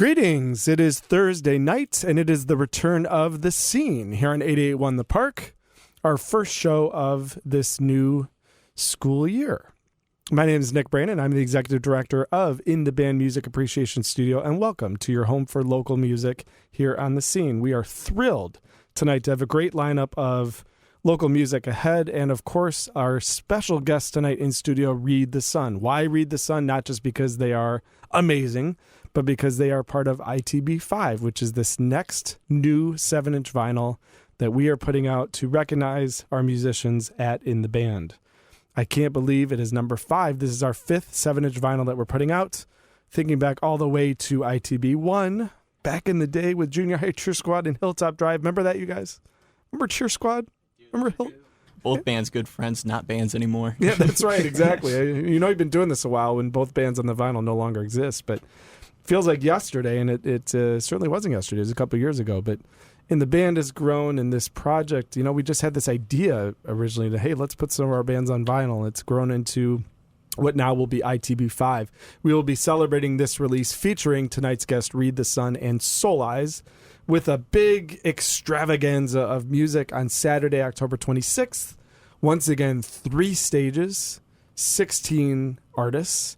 Greetings. It is Thursday night, and it is the return of The Scene here on 88.1 The Park, our first show of this new school year. My name is Nick Brandon. I'm the executive director of In the Band Music Appreciation Studio, and welcome to your home for local music here on The Scene. We are thrilled tonight to have a great lineup of local music ahead, and of course, our special guest tonight in studio, Read the Sun. Why Read the Sun? Not just because they are amazing, but because they are part of ITB5, which is this next new 7-inch vinyl that we are putting out to recognize our musicians at In the Band. I can't believe it is number 5. This is our 5th 7-inch vinyl that we're putting out. Thinking back all the way to ITB1, back in the day with Junior High Cheer Squad and Hilltop Drive. Remember that, you guys? Remember Cheer Squad? Remember Both bands good friends, not bands anymore. Yeah, that's right, exactly. You know, you've been doing this a while when both bands on the vinyl no longer exist, but feels like yesterday, and it certainly wasn't yesterday. It was a couple years ago, but In the Band has grown, and this project, you know, we just had this idea originally that, hey, let's put some of our bands on vinyl. It's grown into what now will be ITB5. We will be celebrating this release featuring tonight's guest, Read the Sun and Soul Eyes, with a big extravaganza of music on Saturday, October 26th. Once again, 3 stages, 16 artists,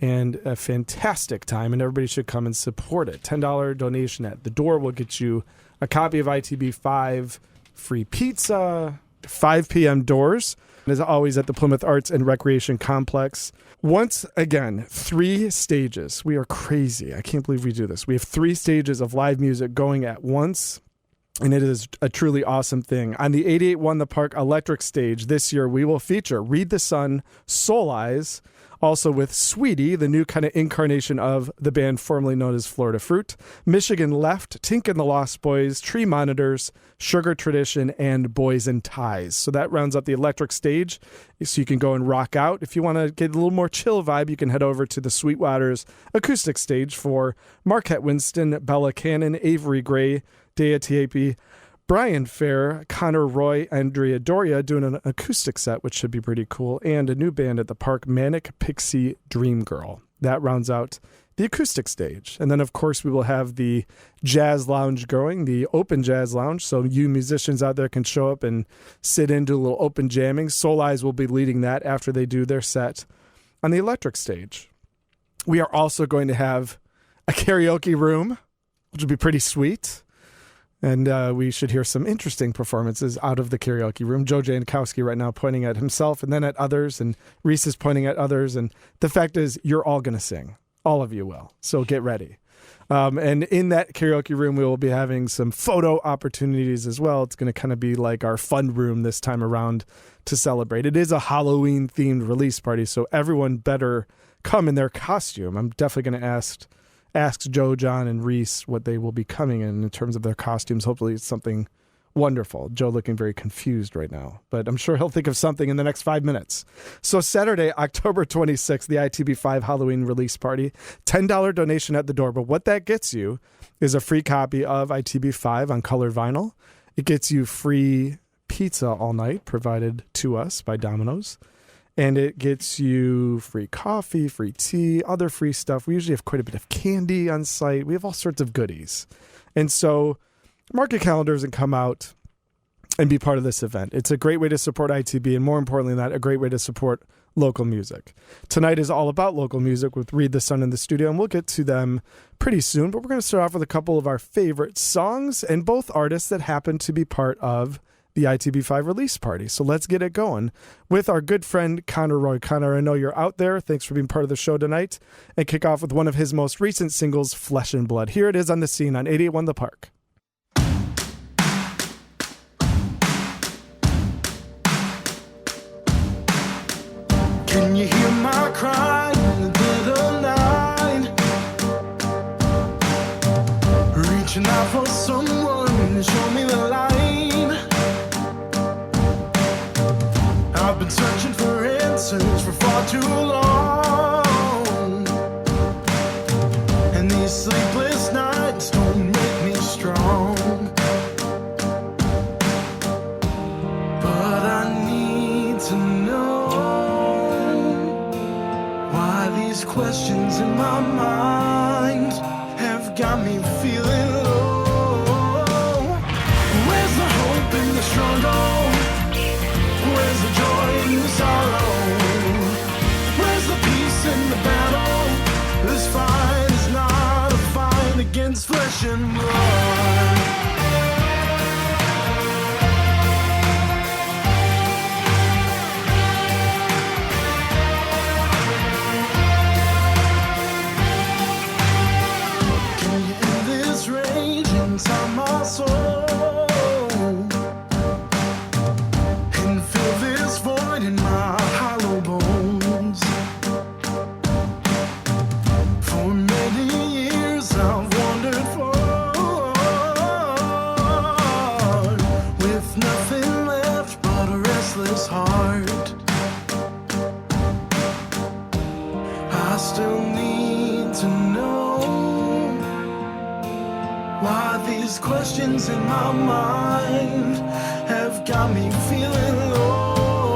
and a fantastic time, and everybody should come and support it. $10 donation at the door will get you a copy of ITB5, free pizza, 5 p.m. doors, and as always at the Plymouth Arts and Recreation Complex. Once again, 3 stages. We are crazy. I can't believe we do this. We have 3 stages of live music going at once, and it is a truly awesome thing. On the 88.1 The Park Electric Stage this year, we will feature Read the Sun, Soul Eyes, also with Sweetie, the new kind of incarnation of the band formerly known as Florida Fruit, Michigan Left, Tink and the Lost Boys, Tree Monitors, Sugar Tradition, and Boys and Ties. So that rounds up the electric stage, so you can go and rock out. If you want to get a little more chill vibe, you can head over to the Sweetwaters acoustic stage for Marquette Winston, Bella Cannon, Avery Gray, Dea Tiepi, Brian Fair, Connor Roy, Andrea Doria doing an acoustic set, which should be pretty cool, and a new band at the park, Manic Pixie Dream Girl. That rounds out the acoustic stage. And then, of course, we will have the jazz lounge going, the open jazz lounge, so you musicians out there can show up and sit in, do a little open jamming. Soul Eyes will be leading that after they do their set on the electric stage. We are also going to have a karaoke room, which will be pretty sweet. And we should hear some interesting performances out of the karaoke room. Joe Jankowski right now pointing at himself and then at others, and Reese is pointing at others. And the fact is, you're all going to sing. All of you will. So get ready. And in that karaoke room, we will be having some photo opportunities as well. It's going to kind of be like our fun room this time around to celebrate. It is a Halloween-themed release party, so everyone better come in their costume. I'm definitely going to ask Joe, John, and Reese what they will be coming in terms of their costumes. Hopefully it's something wonderful. Joe looking very confused right now, but I'm sure he'll think of something in the next 5 minutes. So Saturday, October 26th, the ITB5 Halloween release party, $10 donation at the door. But what that gets you is a free copy of ITB5 on color vinyl. It gets you free pizza all night provided to us by Domino's. And it gets you free coffee, free tea, other free stuff. We usually have quite a bit of candy on site. We have all sorts of goodies. And so mark your calendars and come out and be part of this event. It's a great way to support ITB, and more importantly than that, a great way to support local music. Tonight is all about local music with Read the Sun in the studio, and we'll get to them pretty soon. But we're going to start off with a couple of our favorite songs, and both artists that happen to be part of the ITB5 release party. So let's get it going with our good friend Connor Roy. Connor, I know you're out there. Thanks for being part of the show tonight. And kick off with one of his most recent singles, Flesh and Blood. Here it is on The Scene on 88.1 The Park. Can you hear my cry in the dead of night? Reaching out for someone to show me the light. I've been searching for answers for far too long, and these sleepless nights don't make me strong. But I need to know why these questions in my mind have got got me feeling low. Where's the hope in the struggle? Where's the joy in the sorrow? Where's the peace in the battle? This fight is not a fight against flesh and blood. Can you end this rage inside my soul? And fill this void in my hollow bones. For many years I've wandered far, with nothing left but a restless heart. I still need to know why these questions in my mind have got me feeling low.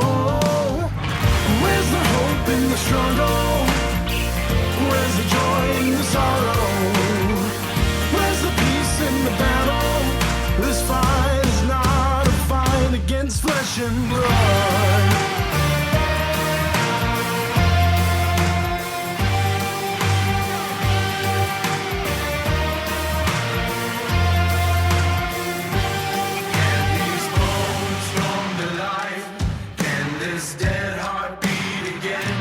Where's the hope in the struggle? Where's the joy in the sorrow? Where's the peace in the battle? This fight is not a fight against flesh and blood. Can these bones come to life? Can this dead heart beat again?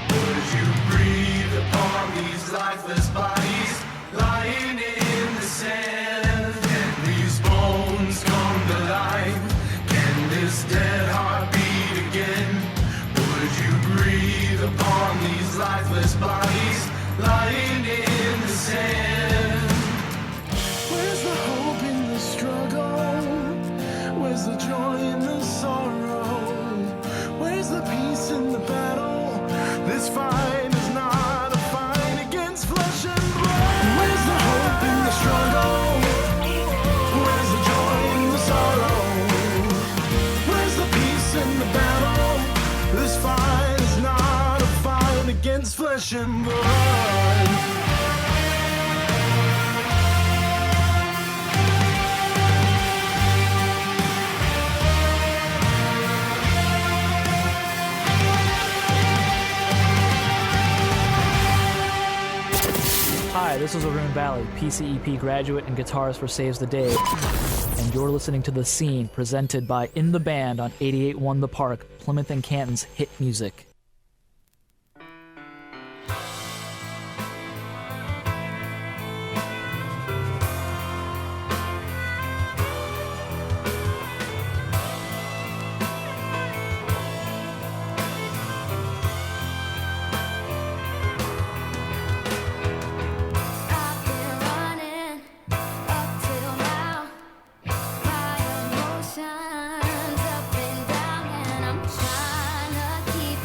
Would you breathe upon these lifeless bodies lying in the sand? Can these bones come to life? Can this dead heart beat again? Would you breathe upon these lifeless bodies lying in the sand? Where's the hope in the struggle? Where's the joy in the sorrow? Where's the peace in the battle? This fight is not a fight against flesh and blood. Where's the hope in the struggle? Where's the joy in the sorrow? Where's the peace in the battle? This fight is not a fight against flesh and blood. Hi, this is Arun Valley, PCEP graduate and guitarist for Saves the Day. And you're listening to The Scene, presented by In the Band on 88.1 The Park, Plymouth and Canton's hit music. I've been running up till now. My emotions up and down, and I'm trying to keep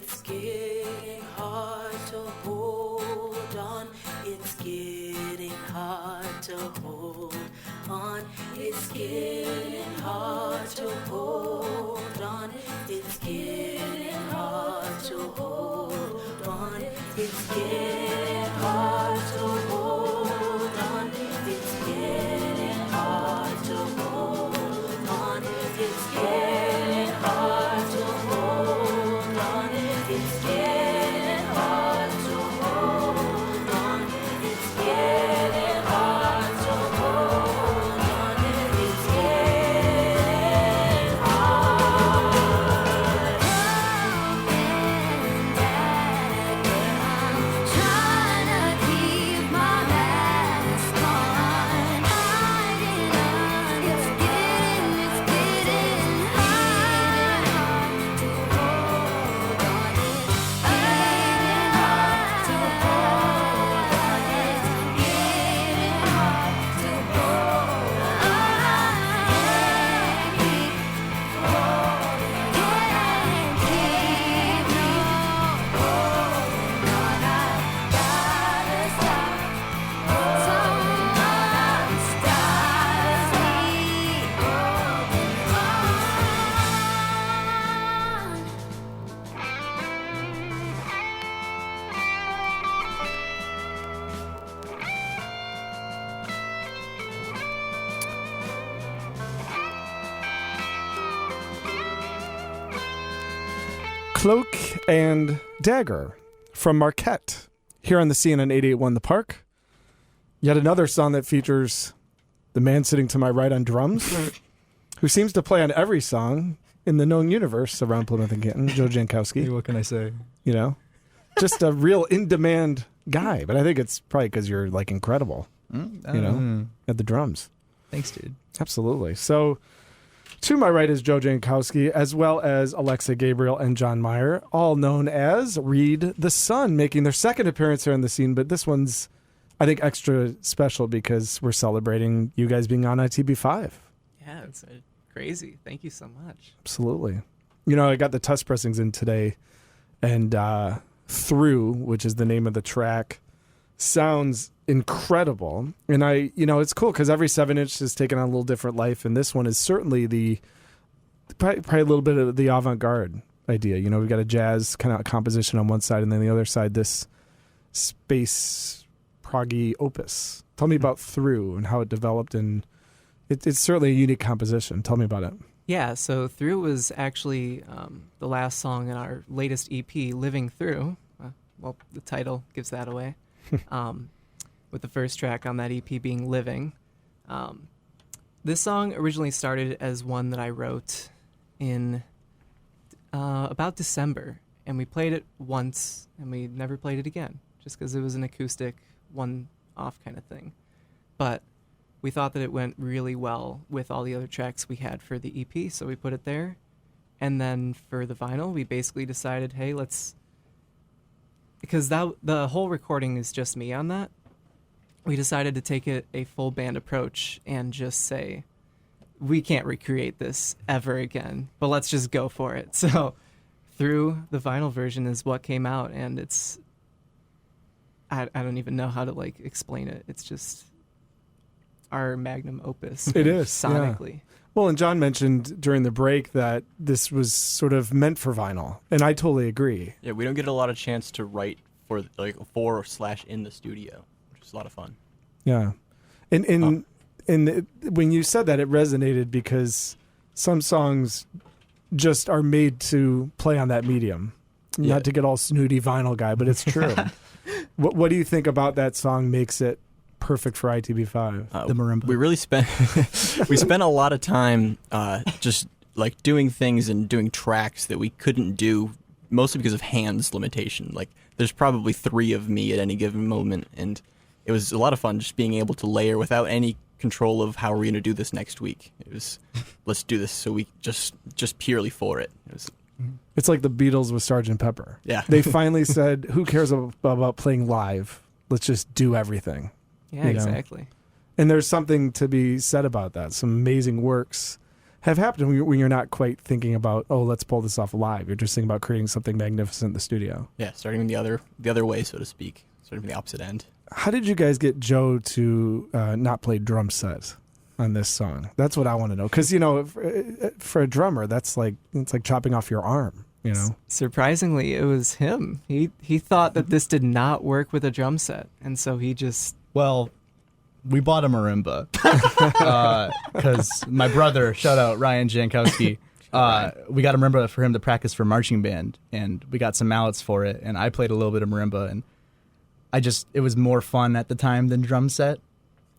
It's getting hard to hold on. It's getting hard to hold on. It's getting hard to hold on. It's getting hard to hold on. It's getting hard to hold on. It's getting hard to hold on. It's getting hard to hold on. It's getting hard to hold on. It's getting hard to hold on. It's getting hard. Trying to keep my mask on, hiding under. It's getting hard to hold on. It's getting hard to hold on. It's getting hard to hold on. Can't keep holding, can't keep no holding on. I gotta stop. Someone stops me holding on. Cloak and Dagger from Marquette here on the scene on 88.1 The Park. Yet another song that features the man sitting to my right on drums, who seems to play on every song in the known universe around Plymouth and Canton, Joe Jankowski. What can I say? You know, just a real in-demand guy. But I think it's probably because you're like incredible, you know, at the drums. Thanks, dude. Absolutely. So to my right is Joe Jankowski, as well as Alexa Gabriel and John Meyer, all known as Read the Sun, making their second appearance here on the scene. But this one's, I think, extra special because we're celebrating you guys being on ITB5. Yeah, it's crazy. Thank you so much. Absolutely. You know, I got the Tusk pressings in today, and Through, which is the name of the track, sounds incredible. And it's cool because every 7-inch has taken on a little different life, and this one is certainly probably a little bit of the avant-garde idea. You know, we've got a jazz kind of composition on one side, and then the other side, this space proggy opus. Tell me about Through and how it developed, and it's certainly a unique composition. Tell me about it. Yeah, so Through was actually the last song in our latest EP, Living Through. Well, the title gives that away. With the first track on that EP being Living. This song originally started as one that I wrote in about December, and we played it once, and we never played it again, just because it was an acoustic, one-off kind of thing. But we thought that it went really well with all the other tracks we had for the EP, so we put it there. And then for the vinyl, we basically decided, hey, because the whole recording is just me on that, we decided to take it a full band approach and just say, we can't recreate this ever again, but let's just go for it. So Through, the vinyl version, is what came out, and it's, I don't even know how to explain it. It's just our magnum opus. It is, sonically. yeah. Well, and John mentioned during the break that this was sort of meant for vinyl, and I totally agree. Yeah, we don't get a lot of chance to write for in the studio, which is a lot of fun. Yeah, and when you said that, it resonated because some songs just are made to play on that medium. Yeah. Not to get all snooty vinyl guy, but it's true. What do you think about that song makes it perfect for ITB5? The marimba. We really spent a lot of time just doing things and doing tracks that we couldn't do, mostly because of hands limitation. There's probably 3 of me at any given moment, and it was a lot of fun just being able to layer without any control of how we're going to do this next week. It was, let's do this, so we just purely for it. It was. It's like the Beatles with Sgt. Pepper. Yeah. They finally said, who cares about playing live? Let's just do everything. Yeah, You know? exactly. And there's something to be said about that. Some amazing works have happened when you're not quite thinking about, oh, let's pull this off live. You're just thinking about creating something magnificent in the studio. Yeah, starting the other way, so to speak, starting from the opposite end. How did you guys get Joe to not play drum set on this song? That's what I want to know. Because, for a drummer, it's like chopping off your arm, Surprisingly, it was him. He thought that this did not work with a drum set, and so he just Well, we bought a marimba because my brother, shout out Ryan Jankowski, we got a marimba for him to practice for marching band, and we got some mallets for it, and I played a little bit of marimba, and it was more fun at the time than drum set.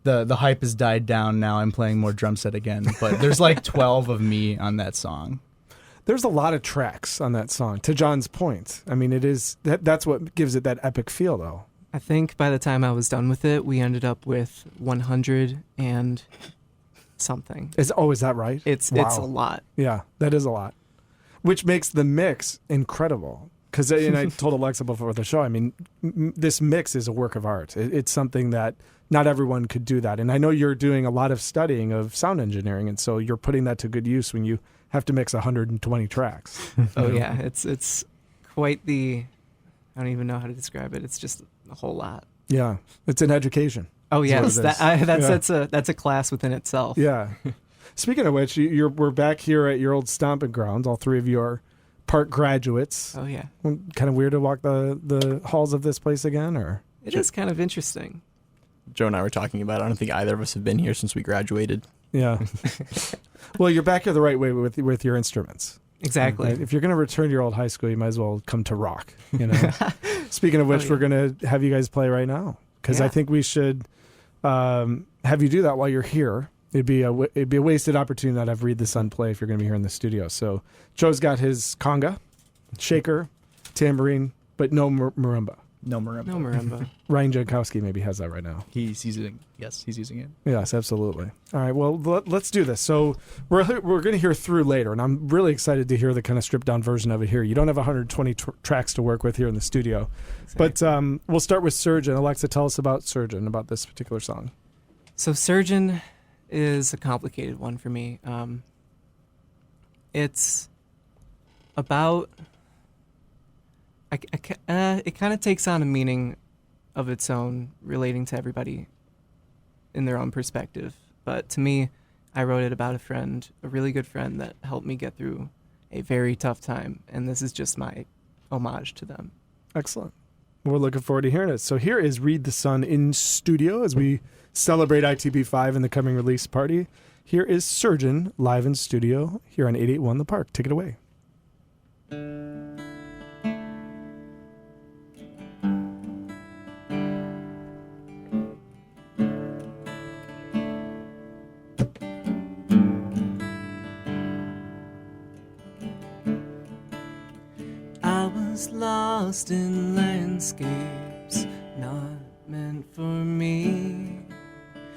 The hype has died down now. I'm playing more drum set again, but there's like 12 of me on that song. There's a lot of tracks on that song. To John's point, I mean, it is that's what gives it that epic feel, though. I think by the time I was done with it, we ended up with 100 and something. Is that right? It's Wow. a lot. Yeah, that is a lot, which makes the mix incredible. Because I told Alexa before the show, I mean, this mix is a work of art. It's something that not everyone could do that. And I know you're doing a lot of studying of sound engineering, and so you're putting that to good use when you have to mix 120 tracks. Oh yeah, it's quite the. I don't even know how to describe it. It's just a whole lot. Yeah, it's an education. Oh That's yes, what it is. that's a class within itself. Yeah. Speaking of which, we're back here at your old stomping grounds. All three of you are Park graduates. Oh yeah. Kind of weird to walk the halls of this place again, or It is kind of interesting. Joe and I were talking about it. I don't think either of us have been here since we graduated. yeah. Well, you're back here the right way with your instruments. Exactly. Right? If you're going to return to your old high school, you might as well come to rock. Speaking of which, Oh, yeah. we're going to have you guys play right now because I Yeah. think we should have you do that while you're here. It'd be a wasted opportunity not have Read the Sun play if you're going to be here in the studio. So Joe's got his conga, shaker, tambourine, but no marimba. No marimba. No marimba. Ryan Jankowski maybe has that right now. He's using it. Yes, absolutely. All right, well, let's do this. So we're going to hear Through later, and I'm really excited to hear the kind of stripped-down version of it here. You don't have 120 tracks to work with here in the studio. But we'll start with Surgeon. Alexa, tell us about Surgeon, about this particular song. So Surgeon is a complicated one for me. It's about it kind of takes on a meaning of its own, relating to everybody in their own perspective. But to me, I wrote it about a friend, a really good friend that helped me get through a very tough time, and this is just my homage to them. Excellent. We're looking forward to hearing it. So here is Read the Sun in studio as we celebrate ITB5 and the coming release party. Here is Surgeon live in studio here on 881 The Park. Take it away. I was lost in landscapes not meant for me,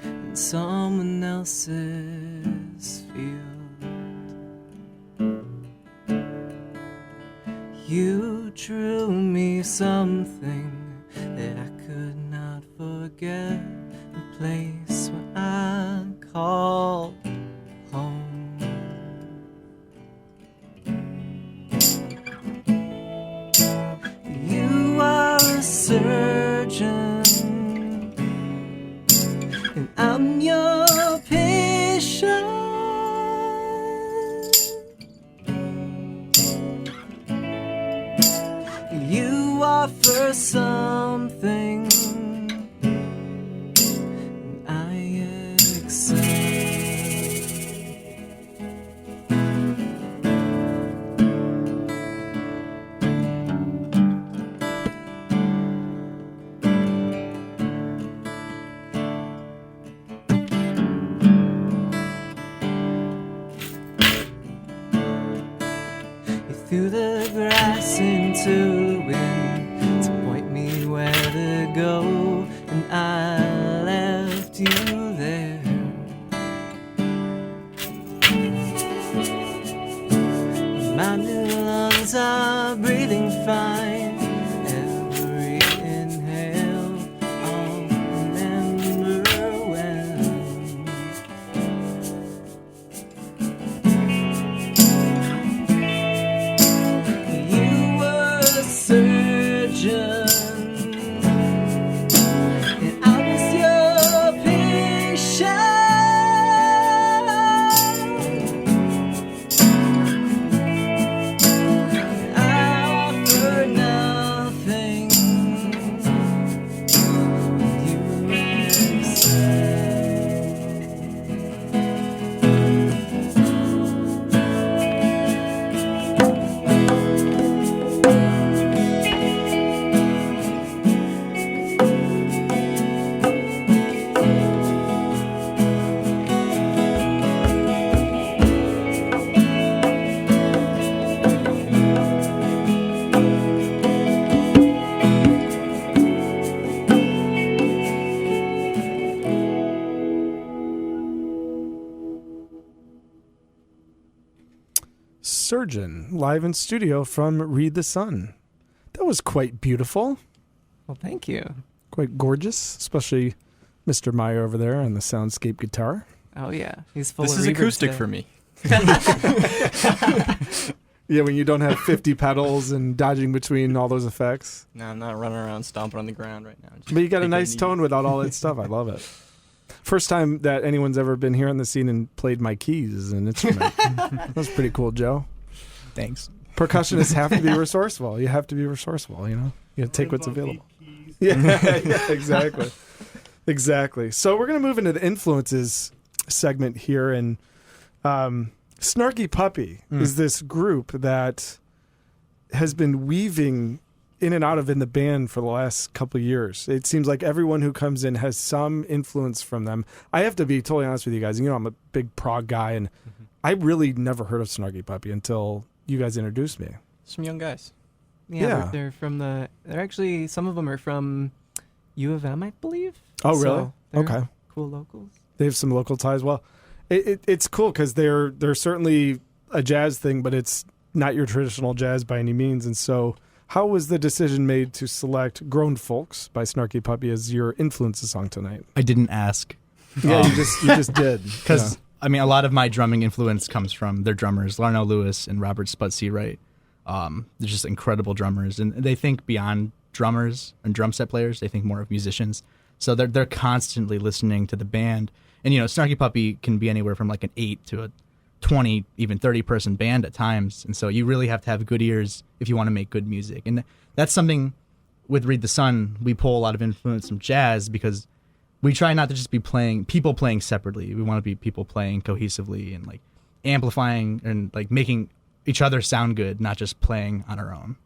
in someone else's field. You drew me something that I could not forget, a place where I called home. You are a surgeon, and I'm your patient. You offer something, and I accept. You threw the grass into the wind to point me where to go, and I left you there. My new lungs are breathing fine. Every inhale, I'll remember when. Surgeon, live in studio from Read the Sun. That was quite beautiful, Well, thank you. quite gorgeous, especially Mr. Meyer over there on the soundscape guitar. Oh yeah, he's full. This of is reverb acoustic today. for me. Yeah, when you don't have 50 pedals and dodging between all those effects. No, I'm not running around stomping on the ground right now. Just But you got a taking it nice easy. tone without all that stuff. I love it. First time that anyone's ever been here on the scene and played my keys as an instrument. That's pretty cool, Joe. Thanks. Percussionists have to be resourceful. You have to be resourceful, you know? You got to take what's available. Yeah, exactly. Exactly. So we're going to move into the influences segment here. And Snarky Puppy is this group that has been weaving in and out of in the band for the last couple of years. It seems like everyone who comes in has some influence from them. I have to be totally honest with you guys. You know, I'm a big prog guy, and I really never heard of Snarky Puppy until you guys introduced me. Some young guys. Yeah, Yeah. They're from the. They're actually some of them are from U of M, I believe. Oh, really? So they're Okay. Cool locals. They have some local ties. Well, it's cool because they're certainly a jazz thing, but it's not your traditional jazz by any means. And so, how was the decision made to select "Grown Folks" by Snarky Puppy as your influences song tonight? I didn't ask. Yeah, you just did. Because, Yeah. I mean, a lot of my drumming influence comes from their drummers, Larnell Lewis and Robert Spudsey Wright. They're just incredible drummers. And they think beyond drummers and drum set players. They think more of musicians. So they're constantly listening to the band. And, you know, Snarky Puppy can be anywhere from like an 8 to a 20, even 30-person band at times. And so you really have to have good ears if you want to make good music. And that's something with Read the Sun, we pull a lot of influence from jazz because we try not to just be people playing separately. We want to be people playing cohesively and like amplifying and like making each other sound good, not just playing on our own.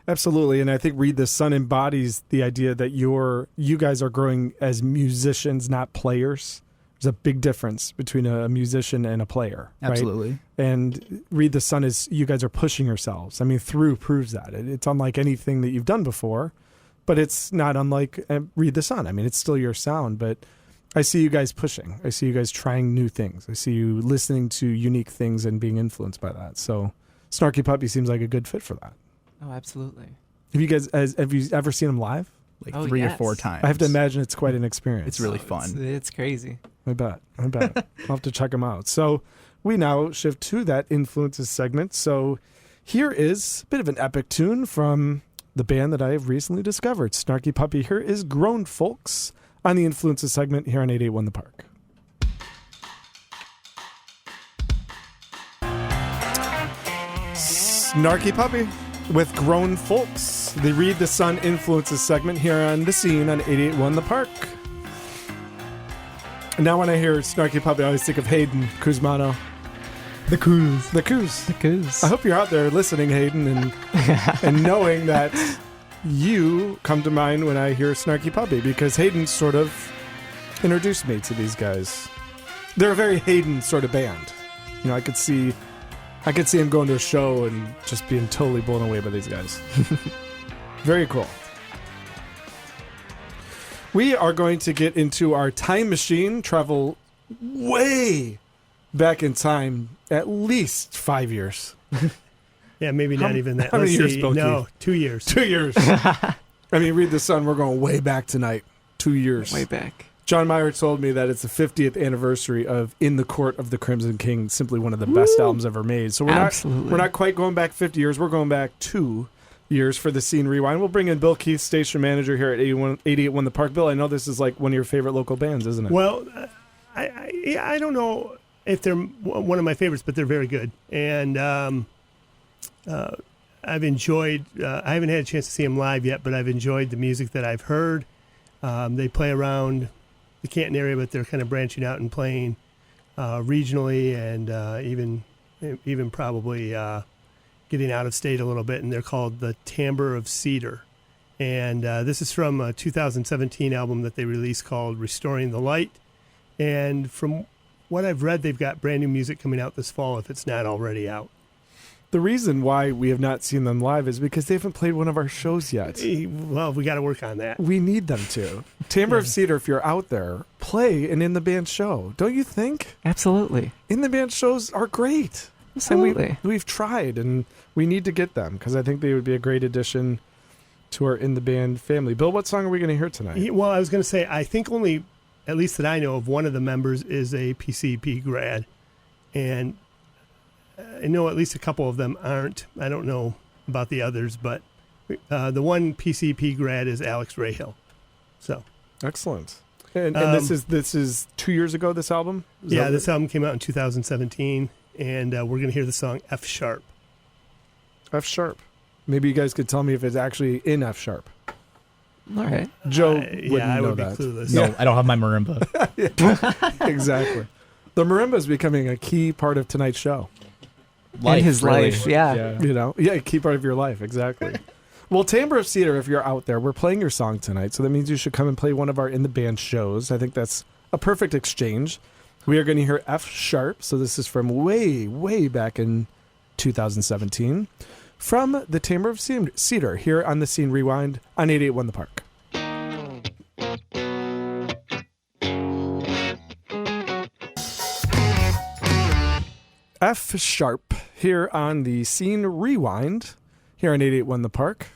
Absolutely, and I think Read the Sun embodies the idea that you guys are growing as musicians, not players. There's a big difference between a musician and a player. right? Absolutely. And Read the Sun is you guys are pushing yourselves. I mean, Through proves that. It's unlike anything that you've done before, but it's not unlike Read the Sun. I mean, it's still your sound, but I see you guys pushing. I see you guys trying new things. I see you listening to unique things and being influenced by that. So Snarky Puppy seems like a good fit for that. Oh, absolutely. Have you ever seen them live? Like Oh, 3 or yes. 4 times. I have to imagine it's quite an experience. It's really fun. It's crazy. I bet. I'll have to check them out. So we now shift to that influences segment. So here is a bit of an epic tune from the band that I have recently discovered, Snarky Puppy. Here is Grown Folks on the influences segment here on 881 The Park. Snarky Puppy with Grown Folks, the Read the Sun influences segment here on The Scene on 881 The Park. And now when I hear Snarky Puppy, I always think of Hayden Kuzmano. The Coos. The Kuz. The goose. I hope you're out there listening, Hayden, and knowing that you come to mind when I hear Snarky Puppy, because Hayden sort of introduced me to these guys. They're a very Hayden sort of band. You know, I could see him going to a show and just being totally blown away by these guys. Very cool. We are going to get into our time machine, travel way back in time, at least 5 years. Yeah, maybe not even that. how many Let's years, see. Bill No, Keith? 2 years. 2 years. I mean, Read the Sun, we're going way back tonight. 2 years. Way back. John Mayer told me that it's the 50th anniversary of In the Court of the Crimson King, simply one of the best albums ever made. So Absolutely. we're not quite going back 50 years. We're going back 2 years for the Scene Rewind. We'll bring in Bill Keith, station manager here at 881 The Park. Bill, I know this is like one of your favorite local bands, isn't it? Well, I don't know if they're one of my favorites, but they're very good. And I've enjoyed, I haven't had a chance to see them live yet, but I've enjoyed the music that I've heard. They play around the Canton area, but they're kind of branching out and playing regionally and even probably getting out of state a little bit. And they're called the Timbre of Cedar. And this is from a 2017 album that they released called Restoring the Light. And from what I've read, they've got brand new music coming out this fall if it's not already out. The reason why we have not seen them live is because they haven't played one of our shows yet. Well, we got to work on that. We need them to. Timbre of Cedar, if you're out there, play an In the Band show. Don't you think? Absolutely. In the Band shows are great. Absolutely. We've tried, and we need to get them because I think they would be a great addition to our In the Band family. Bill, what song are we going to hear tonight? Well, I was going to say, I think only, at least that I know of, one of the members is a PCP grad. And I know at least a couple of them aren't. I don't know about the others, but the one PCP grad is Alex Rahill. So, Excellent. And this is 2 years ago, this album? Is yeah, that this album came out in 2017, and we're going to hear the song F Sharp. F sharp. Maybe you guys could tell me if it's actually in F sharp. All right. Joe wouldn't Yeah, I know would be that. clueless. No, I don't have my marimba. Exactly. The marimba is becoming a key part of tonight's show. And his really. life, yeah. A key part of your life, exactly. Well, Timbre of Cedar, if you're out there, we're playing your song tonight, so that means you should come and play one of our In the Band shows. I think that's a perfect exchange. We are going to hear F sharp, so this is from way, way back in 2017, from the Timbre of Cedar, here on the Scene Rewind on 881 The Park. F sharp here on the Scene Rewind here on 881 The Park.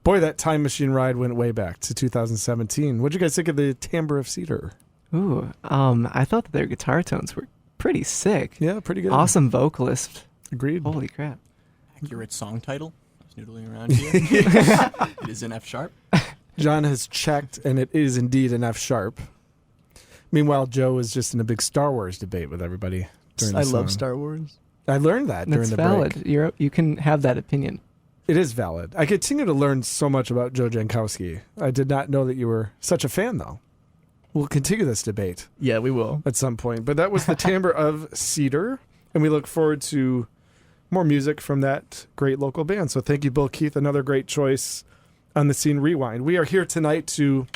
Boy, that time machine ride went way back to 2017. What'd you guys think of the Timbre of Cedar? Ooh, I thought that their guitar tones were pretty sick. Yeah, pretty good. Awesome vocalist. Agreed. Holy crap. Accurate song title. I was noodling around here. It is in F sharp. John has checked, and it is indeed an F sharp. Meanwhile, Joe was just in a big Star Wars debate with everybody during the I love song. Star Wars. I learned that during That's the valid. break. You can have that opinion. It is valid. I continue to learn so much about Joe Jankowski. I did not know that you were such a fan, though. We'll continue this debate Yeah, we will. at some point. But that was the Timbre of Cedar, and we look forward to more music from that great local band. So thank you, Bill Keith. Another great choice on the Scene Rewind. We are here tonight to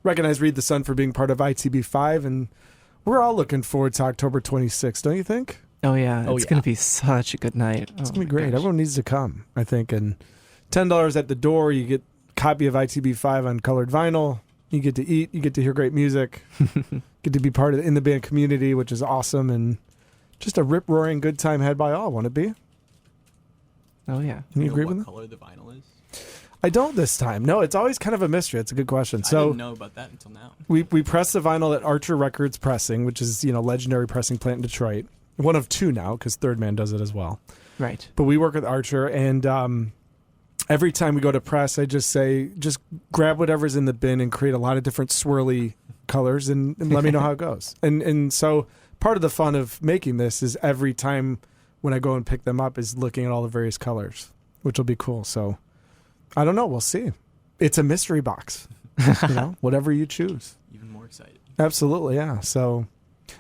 recognize Read the Sun for being part of ITB5, and we're all looking forward to October 26th, don't you think? Oh, yeah. Oh, It's yeah. going to be such a good night. It's going to be great. Everyone needs to come, I think. And $10 at the door, you get a copy of ITB5 on colored vinyl. You get to eat. You get to hear great music. Get to be part of the In the Band community, which is awesome. And just a rip-roaring good time had by all, won't it be? Oh, yeah. Can you agree what with me? color the vinyl is? I don't this time. No, it's always kind of a mystery. It's a good question. I So didn't know about that until now. we press the vinyl at Archer Records Pressing, which is, legendary pressing plant in Detroit. One of two now, because Third Man does it as well. Right. But we work with Archer, and every time we go to press, I just say, just grab whatever's in the bin and create a lot of different swirly colors and let me know how it goes. And so part of the fun of making this is every time when I go and pick them up is looking at all the various colors, which will be cool. So I don't know. We'll see. It's a mystery box, whatever you choose. Even more excited. Absolutely, yeah. So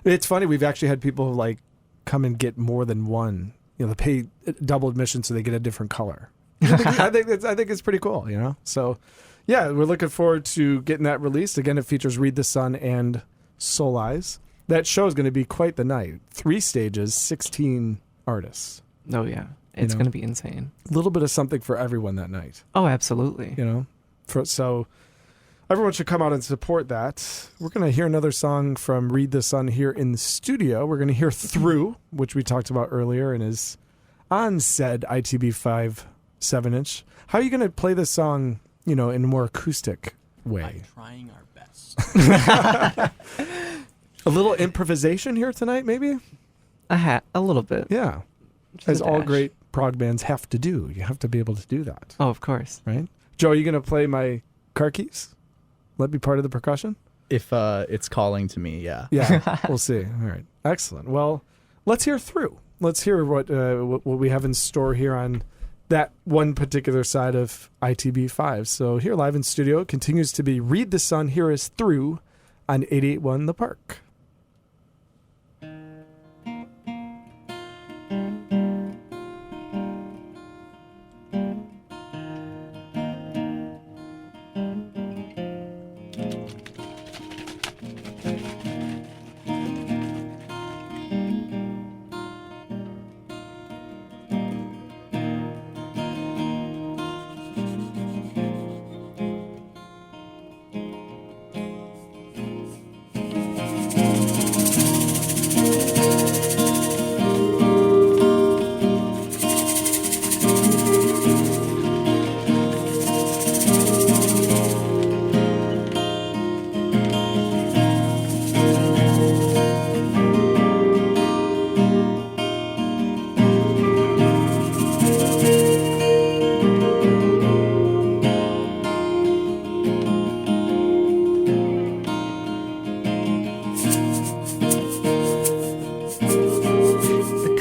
it's funny. We've actually had people like come and get more than one. They pay double admission so they get a different color. I think it's pretty cool. So yeah, we're looking forward to getting that released. Again, it features Read the Sun and Soul Eyes. That show is going to be quite the night. 3 stages, 16 artists. Oh, yeah. It's know. going to be insane. A little bit of something for everyone that night. Oh, absolutely. So everyone should come out and support that. We're going to hear another song from Read the Sun here in the studio. We're going to hear Through, which we talked about earlier and is on said ITB5 7-inch. How are you going to play this song, in a more acoustic By way? trying our best. A little improvisation here tonight, maybe? A little bit. Yeah. Just a As all dash. great prog bands have to do. You have to be able to do that, Oh, of course. right? Joe, are you going to play my car keys? Let me be part of the percussion? If it's calling to me, yeah. Yeah, we'll see. All right, excellent. Well, let's hear Through. Let's hear what we have in store here on that one particular side of ITB5. So here live in studio continues to be Read the Sun. Here is Through on 881 The Park.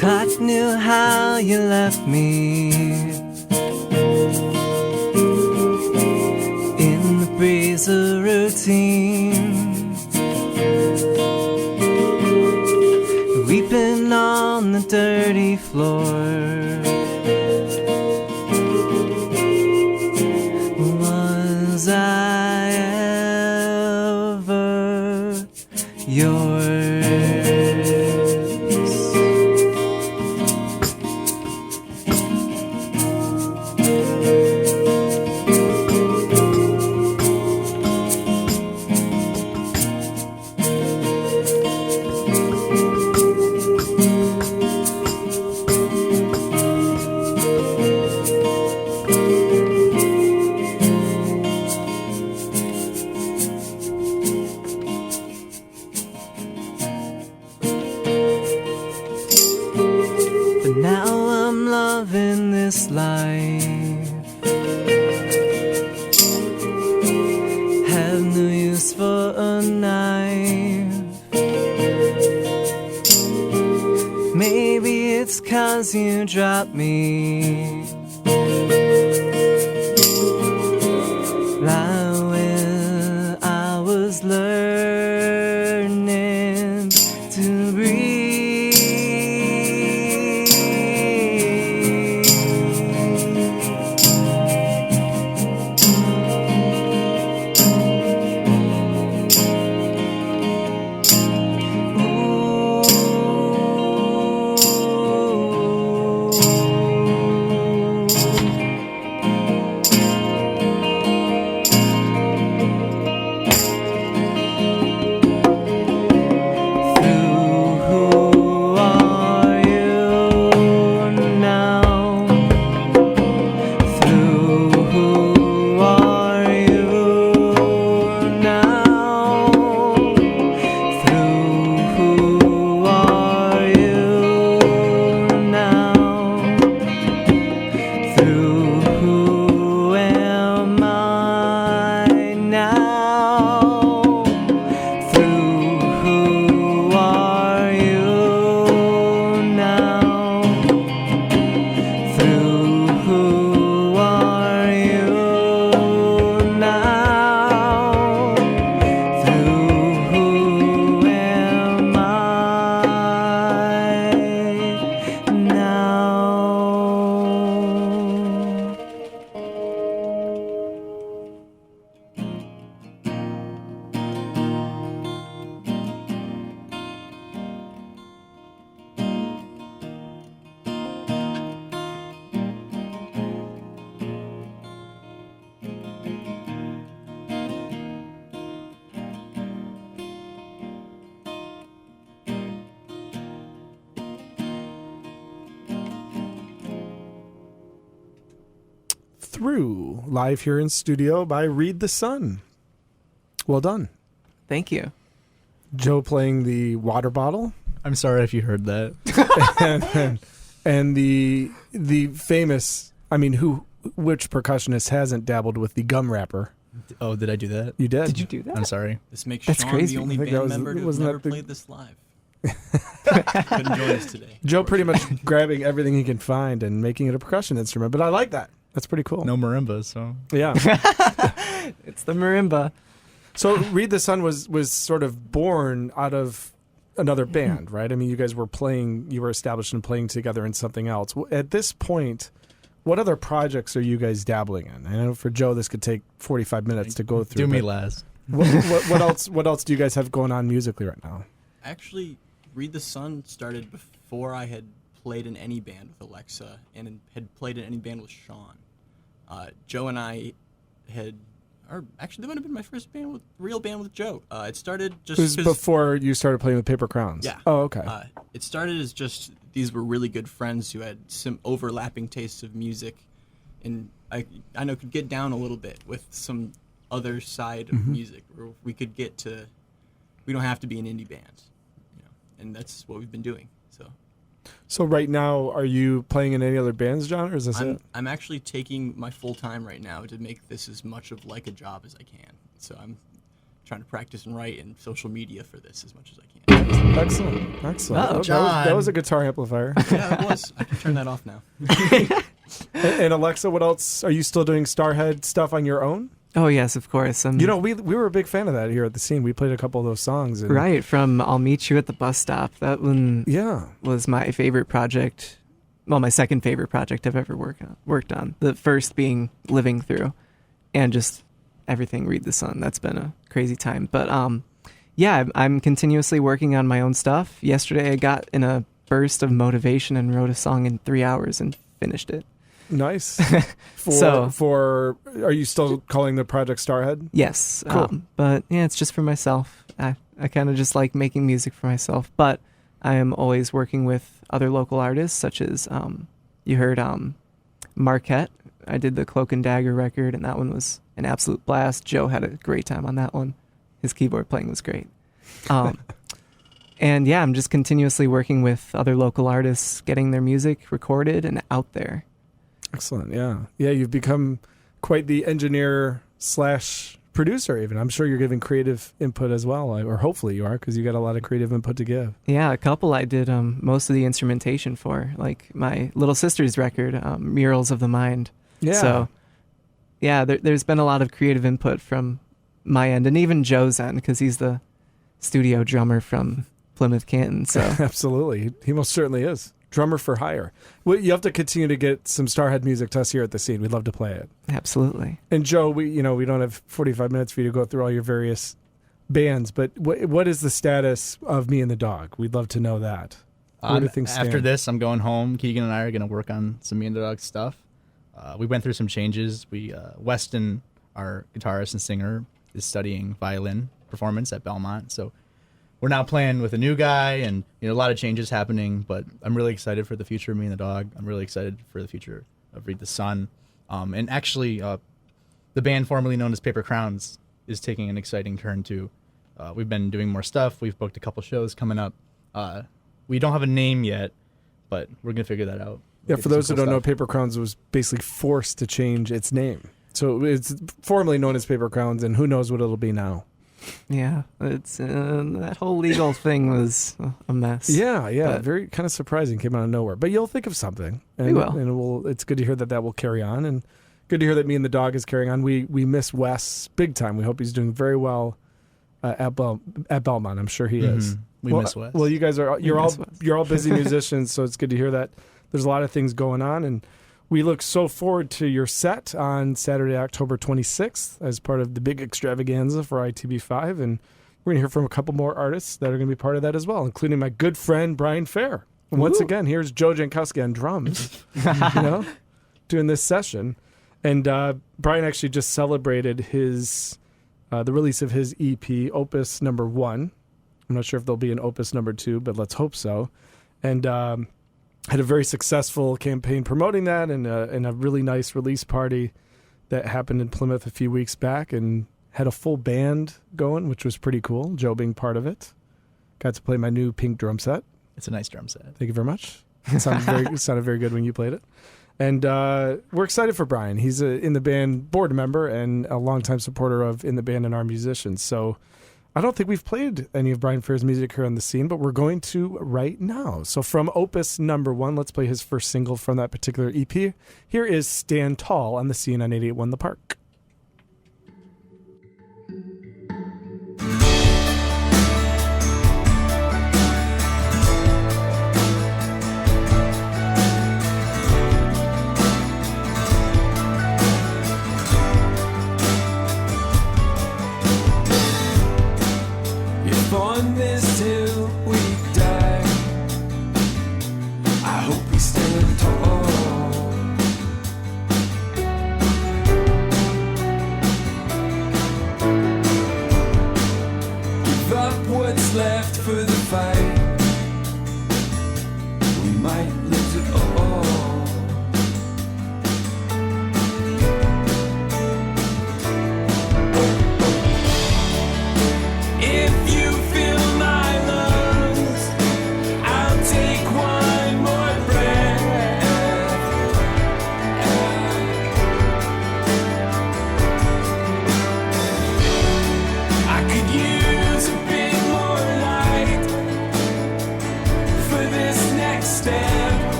Clock knew how you left me in the breeze of routine, weeping on the dirty floor. Was I ever yours? But now I'm loving this life. Have no use for a knife. Maybe it's 'cause you dropped me. Right when I was learning to breathe. Who are you now? Through who are you now? Through who are you now? Through who am I now? Through who are you now? Through who are you now? Through who am I now? Through, live here in studio by Read the Sun. Well done. Thank you. Joe playing the water bottle. I'm sorry if you heard that. and the famous, I mean, which percussionist hasn't dabbled with the gum wrapper? Oh, did I do that? You did. Did you do that? I'm sorry. This makes That's Sean crazy. the only I think band that was- member to have wasn't that never the- played this live. Couldn't join us today. Joe pretty much grabbing everything he can find and making it a percussion instrument, but I like that. That's pretty cool. No marimba, so. Yeah. It's the marimba. So Read the Sun was sort of born out of another band, right? I mean, you guys were playing, you were established and playing together in something else. At this point, what other projects are you guys dabbling in? I know for Joe, this could take 45 minutes to go through. Do me but last. what else? What else do you guys have going on musically right now? Actually, Read the Sun started before I had played in any band with Alexa and had played in any band with Sean. Joe and I had, or actually, that would have been my first real band with Joe. It started just It was 'cause- before you started playing with Paper Crowns. Yeah. Oh, okay. It started as just these were really good friends who had some overlapping tastes of music, and I know could get down a little bit with some other side of music where we could get to. We don't have to be an indie band, and that's what we've been doing. So right now, are you playing in any other bands, John, or is this it? I'm actually taking my full time right now to make this as much of like a job as I can. So I'm trying to practice and write and social media for this as much as I can. Excellent. Oh, That was a guitar amplifier. Yeah, it was. I can turn that off now. And Alexa, what else? Are you still doing Starhead stuff on your own? Oh yes, of course. You know, we were a big fan of that here at the scene. We played a couple of those songs. And, right from "I'll Meet You at the Bus Stop." That one Yeah. was my favorite project. Well, my second favorite project I've ever worked on. The first being "Living Through," and just everything. Read the Sun. That's been a crazy time. But yeah, I'm continuously working on my own stuff. Yesterday, I got in a burst of motivation and wrote a song in 3 hours and finished it. Nice. So- Are you still calling the project Starhead? Yes. Cool. But yeah, it's just for myself. I kind of just like making music for myself. But I am always working with other local artists, such as you heard Marquette. I did the Cloak and Dagger record, and that one was an absolute blast. Joe had a great time on that one. His keyboard playing was great. And yeah, I'm just continuously working with other local artists, getting their music recorded and out there. Excellent. Yeah. Yeah, you've become quite the engineer / producer even. I'm sure you're giving creative input as well, or hopefully you are, because you got a lot of creative input to give. Yeah, a couple I did most of the instrumentation for, like my little sister's record, Murals of the Mind. Yeah. So, yeah, there's been a lot of creative input from my end, and even Joe's end, because he's the studio drummer from Plymouth Canton. So Absolutely. He most certainly is. Drummer for hire. Well, you have to continue to get some Starhead music to us here at the scene. We'd love to play it. absolutely. And Joe, we don't have 45 minutes for you to go through all your various bands, but what is the status of Me and the Dog? We'd love to know that. Where do things After stand? this, I'm going home. Keegan and I are going to work on some Me and the Dog stuff. We went through some changes. Weston, our guitarist and singer, is studying violin performance at Belmont, so we're now playing with a new guy, and a lot of changes happening. But I'm really excited for the future of Me and the Dog. I'm really excited for the future of Read the Sun. And actually, the band formerly known as Paper Crowns is taking an exciting turn too. We've been doing more stuff. We've booked a couple shows coming up. We don't have a name yet, but we're gonna figure that out. Yeah, Get for some those who cool don't know, stuff. Paper Crowns was basically forced to change its name. So it's formerly known as Paper Crowns, and who knows what it'll be now. Yeah, it's that whole legal thing was a mess. Yeah, But- very kind of surprising. Came out of nowhere, but you'll think of something. And, We will. and it's good to hear that will carry on, and good to hear that Me and the Dog is carrying on. We miss Wes big time. We hope he's doing very well at Belmont. I'm sure he is. We miss Wes. Well, you guys you're miss Wes. all busy musicians, so it's good to hear that there's a lot of things going on, and we look so forward to your set on Saturday, October 26th, as part of the big extravaganza for ITB5, and we're going to hear from a couple more artists that are going to be part of that as well, including my good friend Brian Fair. And once again, here's Joe Jankowski on drums, doing this session. And Brian actually just celebrated his the release of his EP, Opus number 1. I'm not sure if there'll be an Opus number 2, but let's hope so. And had a very successful campaign promoting that, and a really nice release party that happened in Plymouth a few weeks back, and had a full band going, which was pretty cool. Joe being part of it. Got to play my new pink drum set. It's a nice drum set. Thank you very much. It sounded very good when you played it. And we're excited for Brian. He's a In the Band board member and a longtime supporter of In the Band and our musicians. So I don't think we've played any of Brian Fair's music here on the scene, but we're going to right now. So from Opus number 1, let's play his first single from that particular EP. Here is Stand Tall on the scene on 88.1 The Park. If on this hill we die, I hope we stand tall.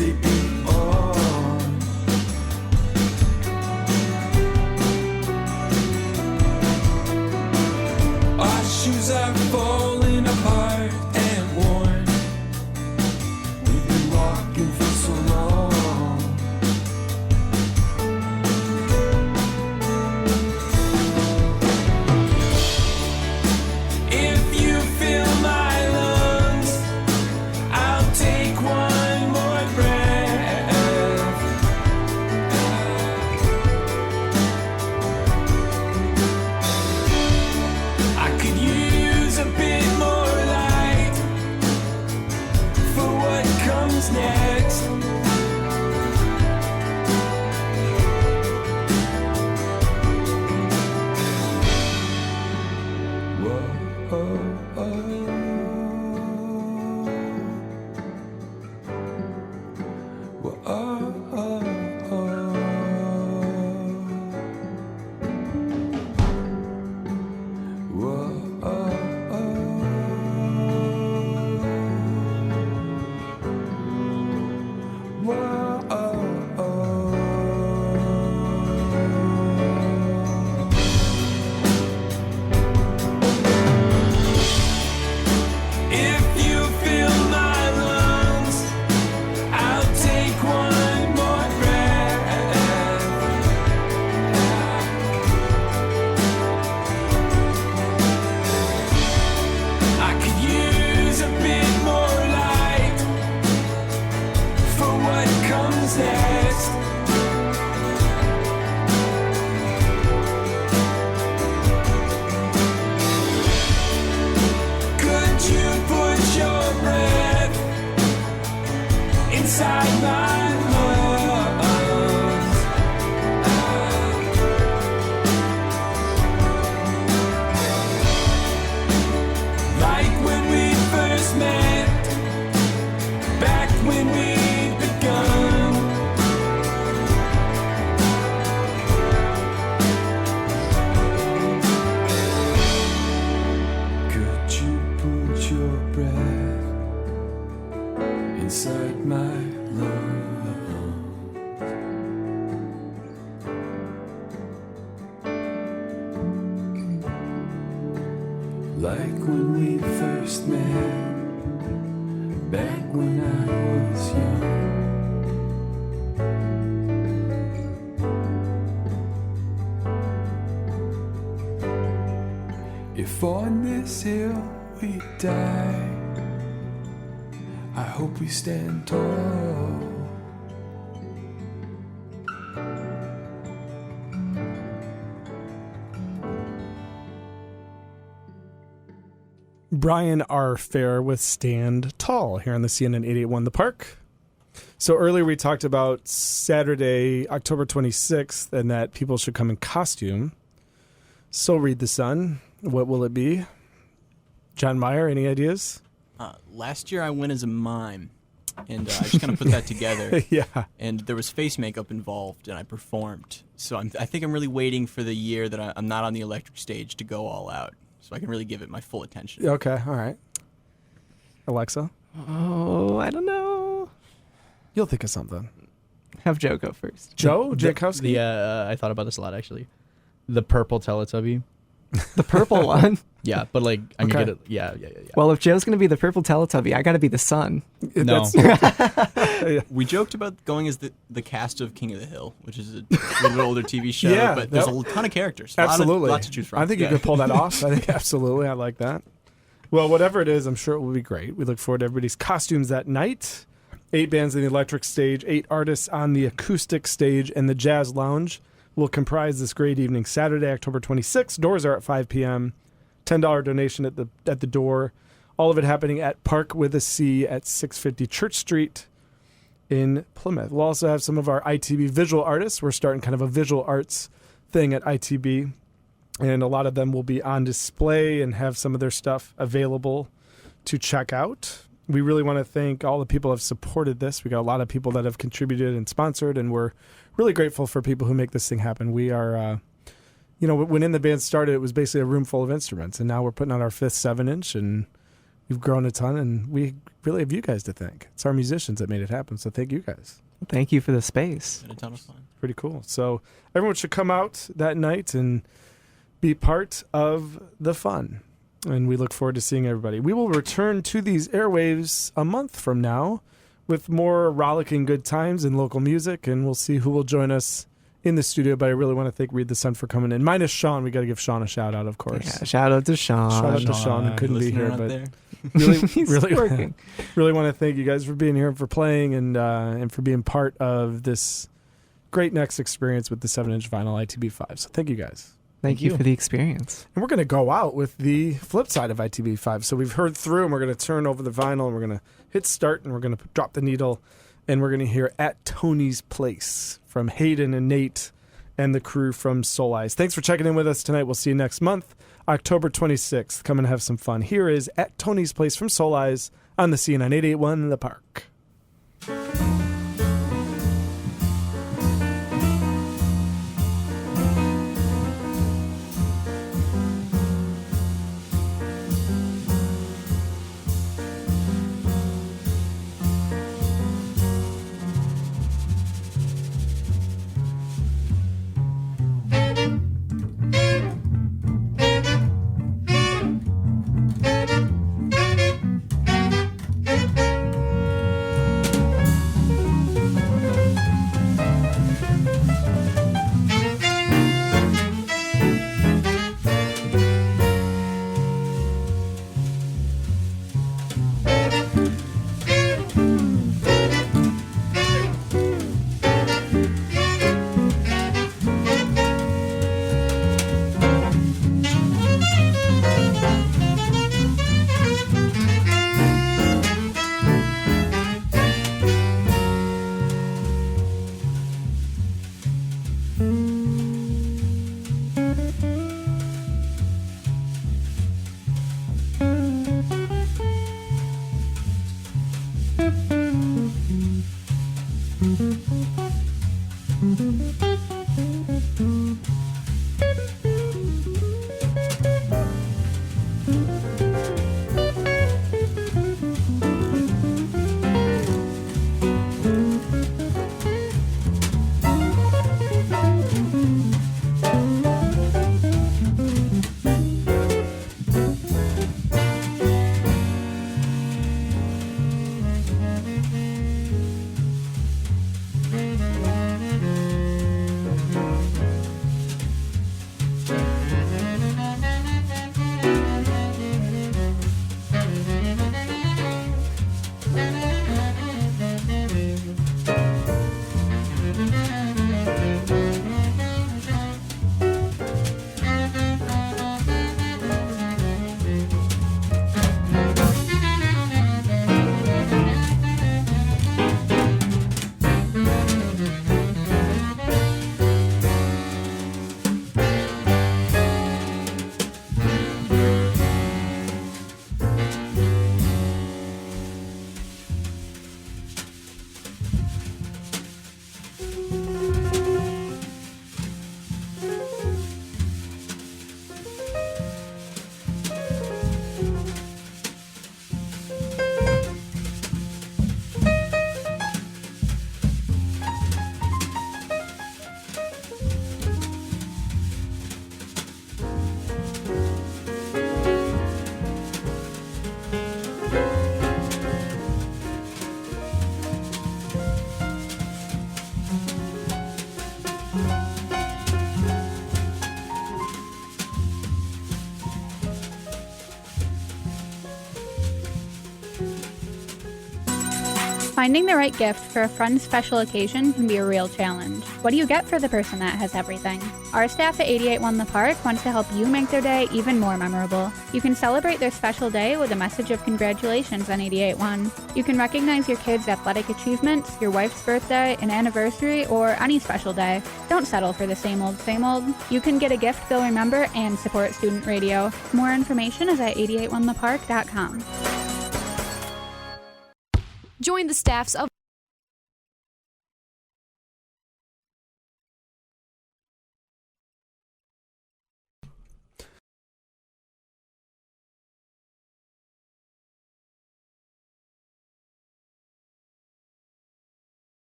they beat on. Our shoes are falling apart and worn. We've been walking for so long. If you fill my lungs, I'll take one more breath. I could use a bit more light for what comes next. If you fill my lungs, I'll take one more breath. I could use a bit more light for what comes next. Could you put your breath inside my lungs? Like when we first met, back when we begun. Could you put your breath inside my lungs? Like when we first met, back when I was young. If on this hill we die, I hope we stand tall. Brian R. Fair with Stand Tall here on the CNN 881 The Park. So earlier we talked about Saturday, October 26th, and that people should come in costume. So read the Sun. What will it be? John Meyer, any ideas? Last year I went as a mime, and I just kind of put that together. Yeah. And there was face makeup involved, and I performed. So I think I'm really waiting for the year that I'm not on the electric stage to go all out, so I can really give it my full attention. Okay, all right. Alexa? Oh, I don't know. You'll think of something. Have Joe go first. Joe Jankowski? I thought about this a lot, actually. The purple Teletubby. The purple one. Yeah, but like, I mean, Okay. get it. Yeah. Well, if Joe's going to be the purple Teletubby, I got to be the sun. No. We joked about going as the cast of King of the Hill, which is a little bit older TV show, Yeah, but there's that- a ton of characters. Absolutely. Lots to choose from. I think you could pull that off. I think absolutely. I like that. Well, whatever it is, I'm sure it will be great. We look forward to everybody's costumes that night. 8 bands on the electric stage, 8 artists on the acoustic stage, and the jazz lounge will comprise this great evening. Saturday, October 26th. Doors are at 5 p.m. $10 donation at the door. All of it happening at Park with a C at 650 Church Street in Plymouth. We'll also have some of our ITB visual artists. We're starting kind of a visual arts thing at ITB, and a lot of them will be on display and have some of their stuff available to check out. We really want to thank all the people who have supported this. We got a lot of people that have contributed and sponsored, and we're really grateful for people who make this thing happen. We are, when In the Band started, it was basically a room full of instruments, and now we're putting on our 5th 7-inch, and we've grown a ton, and we really have you guys to thank. It's our musicians that made it happen, so thank you guys. Thank you for the space. Had a ton of fun. Pretty cool. So everyone should come out that night and be part of the fun. And we look forward to seeing everybody. We will return to these airwaves a month from now with more rollicking good times and local music, and we'll see who will join us in the studio. But I really want to thank Read the Sun for coming in. Minus Sean. We got to give Sean a shout out, of course. Yeah, shout out to Sean. Shout out to Sean, who couldn't be Listener here, out but there. really, He's really, working. really want to thank you guys for being here and for playing and for being part of this great next experience with the 7-inch vinyl ITB5. So thank you guys. Thank you for the experience. And we're going to go out with the flip side of ITB5. So we've heard through, and we're going to turn over the vinyl, and we're going to hit start, and we're going to drop the needle, and we're going to hear At Tony's Place from Hayden and Nate and the crew from Soul Eyes. Thanks for checking in with us tonight. We'll see you next month, October 26th. Come and have some fun. Here is At Tony's Place from Soul Eyes on the scene on 881 The Park. Finding the right gift for a friend's special occasion can be a real challenge. What do you get for the person that has everything? Our staff at 881 The Park wants to help you make their day even more memorable. You can celebrate their special day with a message of congratulations on 881. You can recognize your kids' athletic achievements, your wife's birthday, an anniversary, or any special day. Don't settle for the same old, same old. You can get a gift they'll remember and support student radio. More information is at 881thepark.com. Join the staffs of